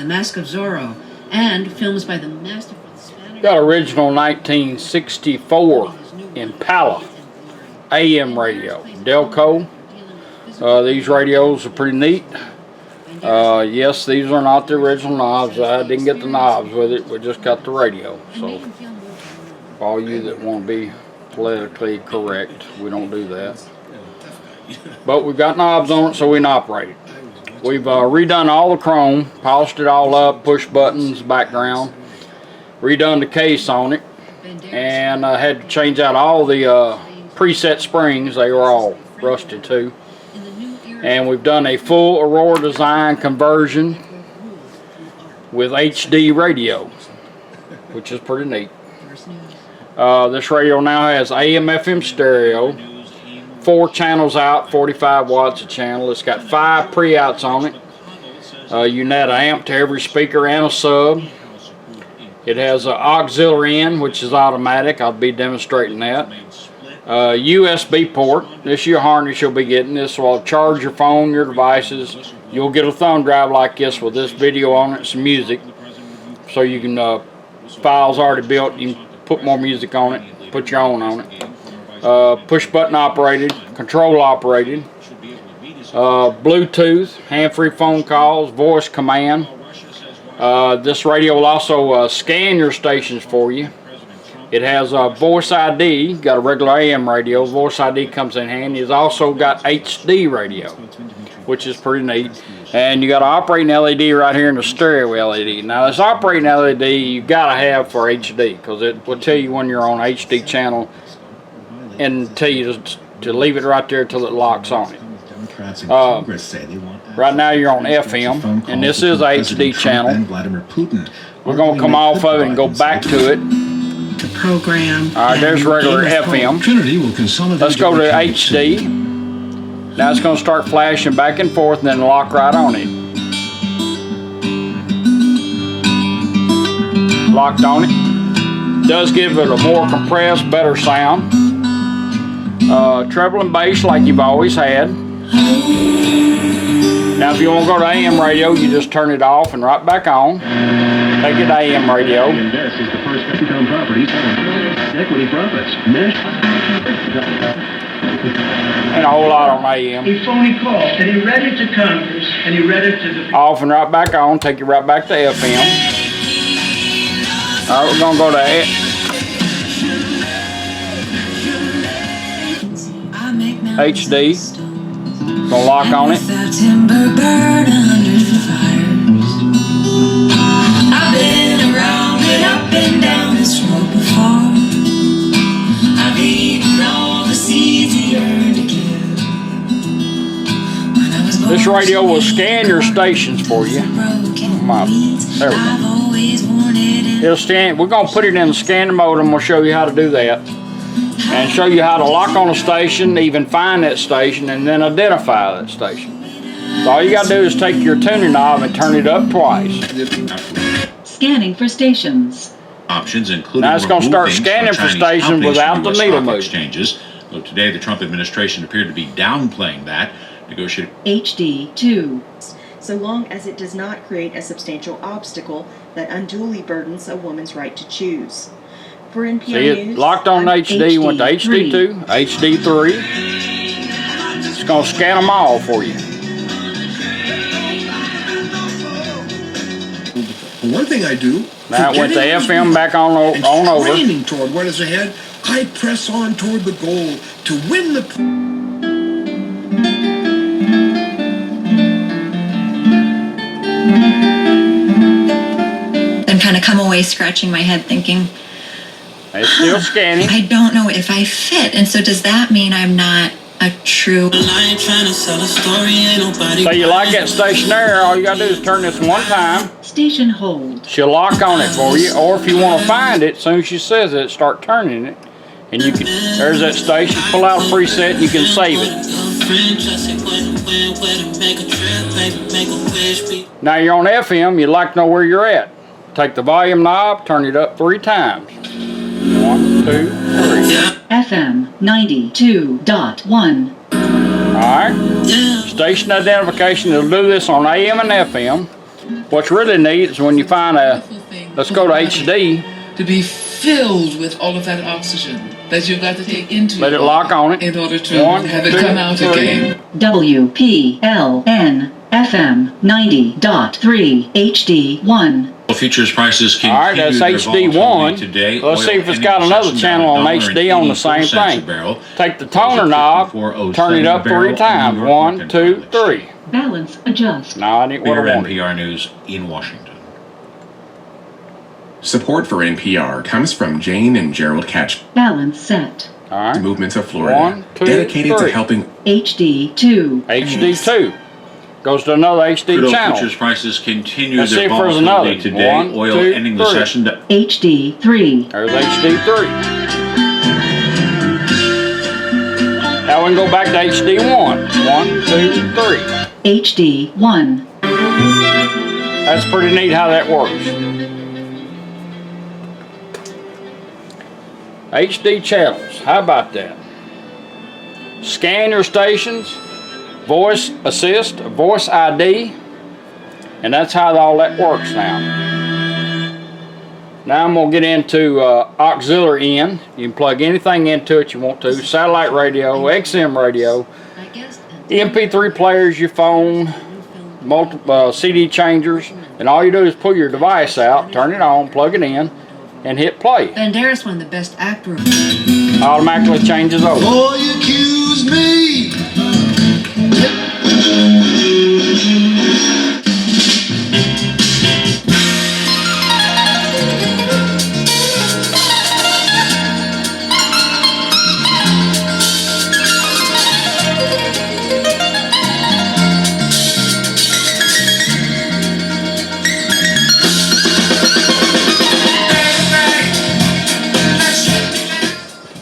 Mask of Zorro, and films by the masterful Spanish... Got original 1964 Impala AM radio, Delco. These radios are pretty neat. Yes, these are not the original knobs. I didn't get the knobs with it. We just got the radio. So, for all you that want to be politically correct, we don't do that. But we've got knobs on it so we can operate it. We've redone all the chrome, polished it all up, push buttons, background, redone the case on it, and I had to change out all the preset springs. They were all rusted too. And we've done a full Aurora Design conversion with HD radio, which is pretty neat. This radio now has AM FM stereo, 4 channels out, 45 watts a channel. It's got 5 pre-outs on it. You can add an amp to every speaker and a sub. It has an auxiliary in, which is automatic. I'll be demonstrating that. USB port. This is your harness you'll be getting. This will charge your phone, your devices. You'll get a thumb drive like this with this video on it, some music. So you can, files already built, you can put more music on it, put your own on it. Push button operated, control operated. Bluetooth, hand-free phone calls, voice command. This radio will also scan your stations for you. It has a voice ID, got a regular AM radio, voice ID comes in handy. It's also got HD radio, which is pretty neat. And you got an operating LED right here in the stereo LED. Now this operating LED you gotta have for HD, because it will tell you when you're on HD channel and tell you to leave it right there till it locks on it. Right now you're on FM, and this is a HD channel. We're gonna come off of it and go back to it. The program. Alright, there's regular FM. Let's go to HD. Now it's going to start flashing back and forth and then lock right on it. Locked on it. Does give it a more compressed, better sound. Treble and bass like you've always had. Now if you want to go to AM radio, you just turn it off and right back on. Take it to AM radio. This is the first income properties equity profits. And a whole lot on AM. He phoned call and he read it to Congress and he read it to the... Off and right back on. Take you right back to FM. Alright, we're gonna go to HD. Gonna lock on it. I've been around and up and down this road before. I've eaten all the seeds he earned to give. This radio will scan your stations for you. There we go. It'll scan. We're gonna put it in the scanning mode and we'll show you how to do that. And show you how to lock on a station, even find that station, and then identify that station. So all you gotta do is take your tuning knob and turn it up twice. Scanning for stations. Options including now it's going to start scanning for stations without the needle move. Exchanges. Though today the Trump administration appeared to be downplaying that. Negotiating HD2. So long as it does not create a substantial obstacle that unduly burdens a woman's right to choose. For NPR See, it News, locked on HD, went to HD2, HD3. It's going to scan them all for you. One thing I do. Now it went to FM back on over. Aiming toward what is ahead, I press on toward the goal to win the. Then kind of come away scratching my head thinking, it's still scanning. I don't know if I fit. And so does that mean I'm not a true... So you like that station there, all you gotta do is turn this one time. Station hold. She'll lock on it for you, or if you want to find it, as soon as she says it, start turning it. And you can, there's that station, pull out a preset, and you can save it. Now you're on FM, you'd like to know where you're at. Take the volume knob, turn it up 3 times. 1, 2, 3. FM 92.1. Alright. Station identification, it'll do this on AM and FM. What's really neat is when you find a, let's go to HD, to be filled with all of that oxygen that you've got to take into let it lock on it. in order to 1, have it 2, come out 3. again. WPLN FM 90.3 HD1. Futures prices continue All right, that's their HD1. volatility today. Let's see Oil if it's ending got the another session channel down on HD on the same $1.84 a thing. barrel. Take the toner knob, turn it up 3 times. 1, 2, 3. Balance adjust. No, I didn't For what your I wanted. NPR News in Washington. Support for NPR comes from Jane and Gerald Catch, Balance set. All right. Movements of Florida, 1, 2, dedicated 3. to helping HD2. HD2. Goes to another HD Crude oil channel. futures prices continue Let's see their if there's volatility another. today. 1, Oil 2, ending the 3. session down. HD3. There's HD3. Now we can go back to HD1. 1, 2, 3. HD1. That's pretty neat how that works. HD channels, how about that? Scan your stations, voice assist, voice ID, and that's how all that works now. Now I'm going to get into auxiliary in. You can plug anything into it you want to. Satellite radio, XM radio, MP3 players, your phone, multiple CD changers, and all you do is pull your device out, turn it on, plug it in, and hit play. Banderas won the Best Actor. Automatically changes over. Boy, you accuse me.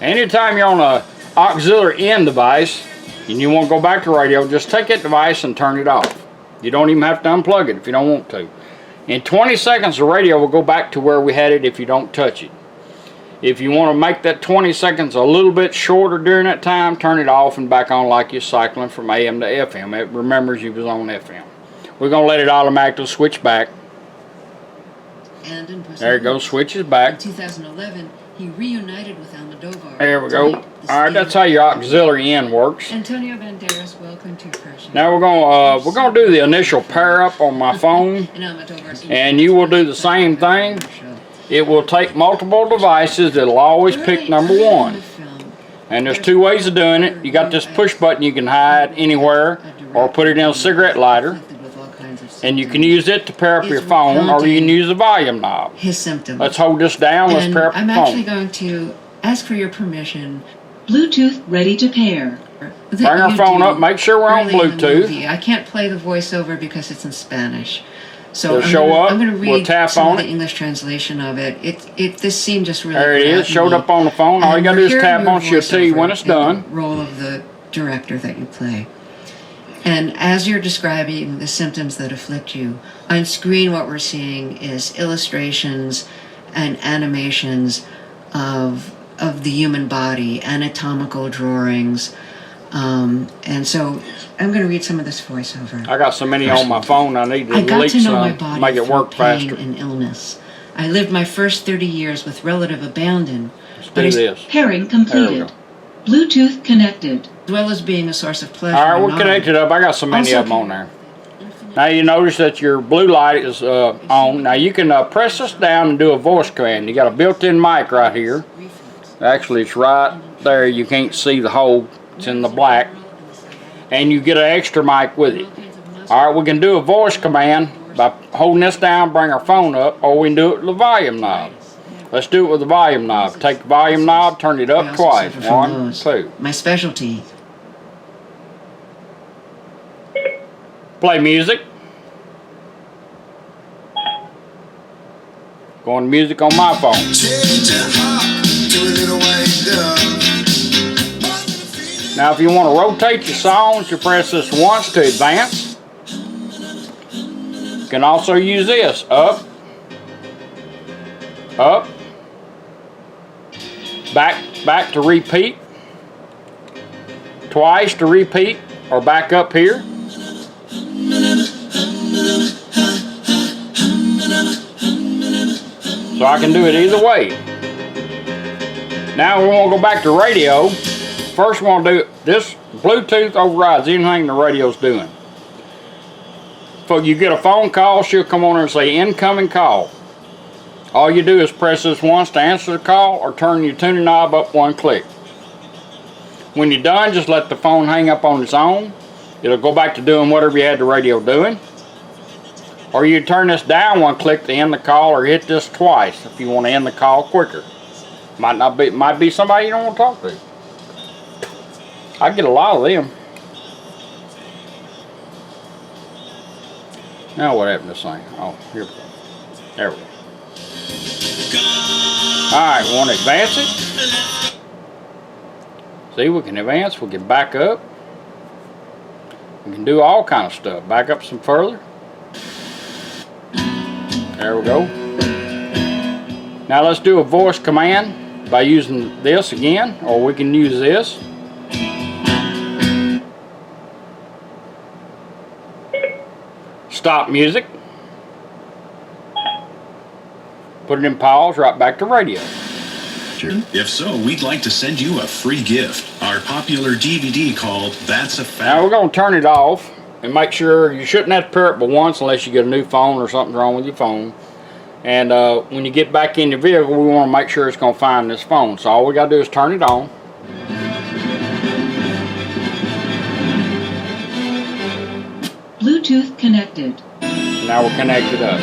Anytime you're on a auxiliary in device and you want to go back to radio, just take that device and turn it off. You don't even have to unplug it if you don't want to. In 20 seconds the radio will go back to where we had it if you don't touch it. If you want to make that 20 seconds a little bit shorter during that time, turn it off and back on like you're cycling from AM to FM. It remembers you was on FM. We're going to let it automatically switch back. And in There it goes, switches back. In 2011, he reunited with Almodovar. There we go. Alright, that's how your auxiliary in works. Antonio Banderas, welcome to Persia. Now we're gonna do the initial pair up on my phone, and you will do the same thing. It will take multiple devices. It'll always pick number one. And there's two ways of doing it. You got this push button you can hide anywhere, or put it in a cigarette lighter. And you can use it to pair up your phone, or you can use the volume knob. His symptoms. Let's hold this down. Let's pair up the I'm phone. actually going to ask for your permission. Bluetooth ready to pair. Bring our phone up. Make sure we're on early in the Bluetooth. movie. I can't play the voiceover because it's in Spanish. So It'll show up. I'm going to read We'll tap some on of the it. English translation of it. This scene just really There it is. grabbed Showed me. up on the phone. All you And got to do we're is hearing tap your on. She'll tell you when it's voiceover in done. the role of the director that you play. And as you're describing the symptoms that afflict you, on screen what we're seeing is illustrations and animations of the human body, anatomical drawings. And so I'm going to read some of this voiceover. I got so many on my phone. I need to I got delete to know my some, body make it through work pain faster. and illness. I lived my first 30 years with relative abandon. Let's but do I this. Pairing There we completed. go. Bluetooth connected. As well as being a source of pleasure. All right, and we're knowledge. connected up. I got so many Also of them on there. Now you notice that your blue light is on. Now you can press this down and do a voice command. You got a built-in mic right here. Actually, it's right there. You can't see the hole. It's in the black. And you get an extra mic with it. All right, we can do a voice command by holding this down, bring our phone up, or we can do it with the volume knob. Let's do it with the volume knob. Take the volume knob, turn it I up also twice. suffer from 1, those. 2. My specialty. Play music. Going to music on my phone. Now if you want to rotate your songs, you press this once to advance. You can also use this. Up. Up. Back to repeat. Twice to repeat, or back up here. So I can do it either way. Now we want to go back to radio. First we want to do this. Bluetooth overrides anything the radio's doing. If you get a phone call, she'll come on and say incoming call. All you do is press this once to answer the call or turn your tuning knob up one click. When you're done, just let the phone hang up on its own. It'll go back to doing whatever you had the radio doing. Or you turn this down one click to end the call, or hit this twice if you want to end the call quicker. Might be somebody you don't want to talk to. I get a lot of them. Now what happened to this thing? Oh, here we go. There we go. Alright, we want to advance it. See, we can advance, we can back up. We can do all kind of stuff. Back up some further. There we go. Now let's do a voice command by using this again, or we can use this. Stop music. Put it in pause, right back to radio. If so, we'd like to send you a free gift. Our popular DVD called That's a Fact. Now we're going to turn it off and make sure you shouldn't have to pair it but once unless you get a new phone or something's wrong with your phone. And when you get back in your vehicle, we want to make sure it's going to find this phone. So all we got to do is turn it on. Bluetooth connected. Now we're connected up.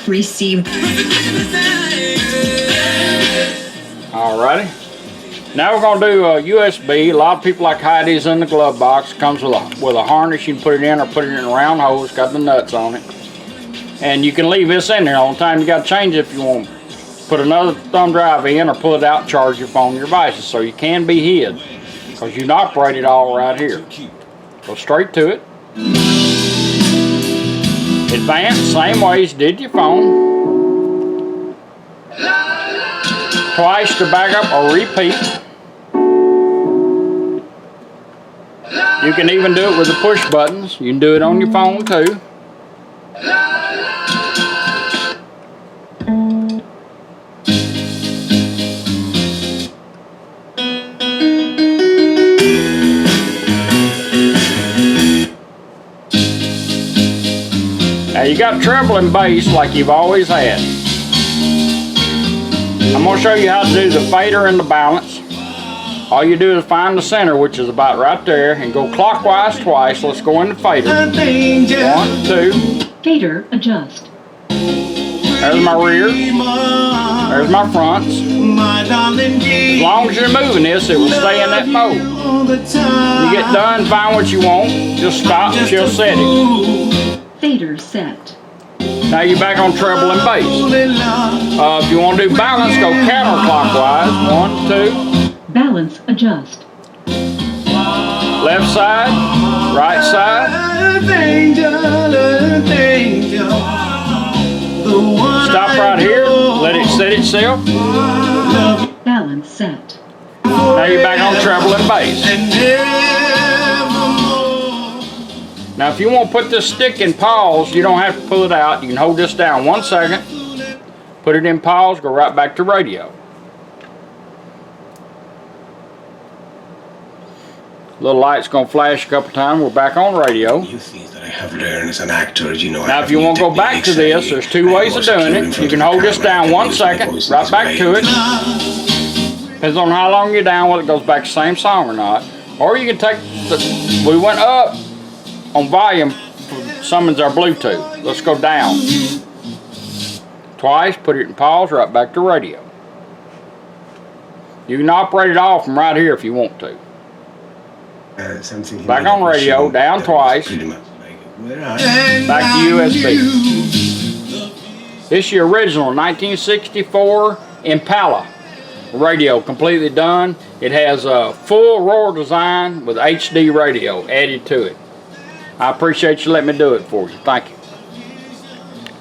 Received. Alrighty. Now we're going to do a USB. A lot of people like hide these in the glove box. It comes with a harness. You can put it in or put it in a round hole. It's got the nuts on it. And you can leave this in there all the time. You got to change it if you want. Put another thumb drive in or pull it out and charge your phone and your devices. So you can be hid because you can operate it all right here. Go straight to it. Advance, same way as you did your phone. Twice to back up or repeat. You can even do it with the push buttons. You can do it on your phone too. Now you got treble and bass like you've always had. I'm going to show you how to do the fader and the balance. All you do is find the center, which is about right there, and go clockwise twice. Let's go into fader. 1, 2. Fader adjust. There's my rear. There's my fronts. As long as you're moving this, it will stay in that mode. When you get done, find what you want. Just stop and she'll set it. Fader set. Now you're back on treble and bass. If you want to do balance, go counterclockwise. 1, 2. Balance adjust. Left side, right side. Stop right here. Let it set itself. Balance set. Now you're back on treble and bass. Now if you want to put this stick in pause, you don't have to pull it out. You can hold this down 1 second, put it in pause, go right back to radio. Little light's going to flash a couple times. We're back on radio. You think that I have learned as an actor, you know. Now if you want to go back to this, there's 2 ways of doing it. You can hold this down 1 second, right back to it. Depends on how long you're down, whether it goes back to the same song or not. Or you can take we went up on volume, summons our Bluetooth. Let's go down. Twice, put it in pause, right back to radio. You can operate it off from right here if you want to. Back on radio, down twice. Back to USB. This is your original 1964 Impala radio, completely done. It has a full Aurora Design with HD radio added to it. I appreciate you letting me do it for you. Thank you.